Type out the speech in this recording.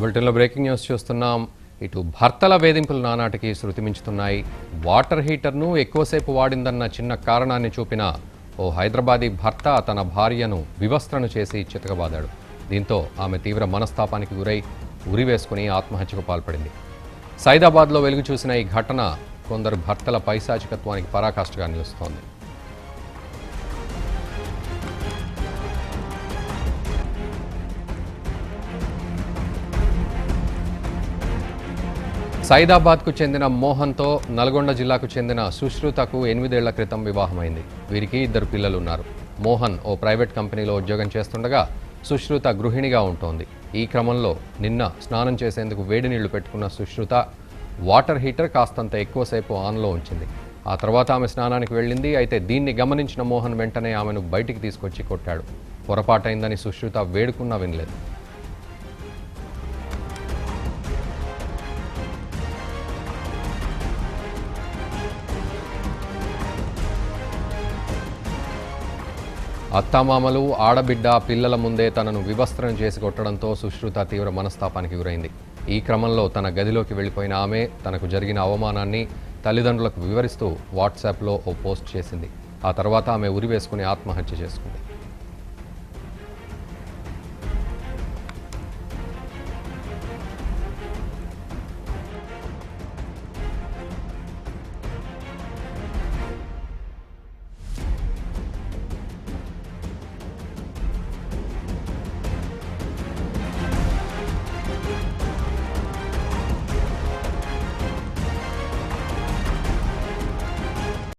బులెటిన్లో breaking news చూస్తున్నాం. ఇటు భర్తల వేధింపులు నానాటికి శృతి మించుతున్నాయి. వాటర్ హీటర్ను ఎక్కువసేపు వాడిందన్న చిన్న కారణాన్ని చూపిన ఓ హైదరాబాదీ భర్త తన భార్యను వివస్త్రను చేసి చితకబాదాడు. దీంతో ఆమె తీవ్ర మనస్తాపానికి గురై ఉరివేసుకుని ఆత్మహత్యకు పాల్పడింది. సైదాబాద్లో వెలుగు చూసిన ఈ ఘటన కొందరు భర్తల పైశాచికత్వానికి పరాకాష్ఠగా నిలుస్తోంది. సైదాబాద్కు చెందిన మోహన్తో నల్గొండ జిల్లాకు చెందిన సుశ్రుతకు 8 ఏళ్ల క్రితం వివాహమైంది. వీరికి 2 పిల్లలు ఉన్నారు. మోహన్ ఓ ప్రైవేట్ కంపెనీలో ఉద్యోగం చేస్తుండగా సుశ్రుత గృహిణిగా ఉంటోంది. ఈ క్రమంలో నిన్న స్నానం చేసేందుకు వేడి నీళ్లు పెట్టుకున్న సుశ్రుత వాటర్ హీటర్ కాస్తంత ఎక్కువసేపు ఆన్లో ఉంచింది. ఆ తర్వాత ఆమె స్నానానికి వెళ్ళింది. అయితే దీన్ని గమనించిన మోహన్ వెంటనే ఆమెను బయటికి తీసుకొచ్చి కొట్టాడు. పొరపాటైందని సుశ్రుత వేడుకున్నా వినలేదు. అత్తామామలు, ఆడబిడ్డ, పిల్లల ముందే తనను వివస్త్రం చేసి కొట్టడంతో సుశ్రుత తీవ్ర మనస్తాపానికి గురైంది. ఈ క్రమంలో తన గదిలోకి వెళ్లిపోయిన ఆమె తనకు జరిగిన అవమానాన్ని తల్లిదండ్రులకు వివరిస్తూ వాట్సాప్లో ఓ పోస్ట్ చేసింది. ఆ తర్వాత ఆమె ఉరివేసుకుని ఆత్మహత్య చేసుకుంది.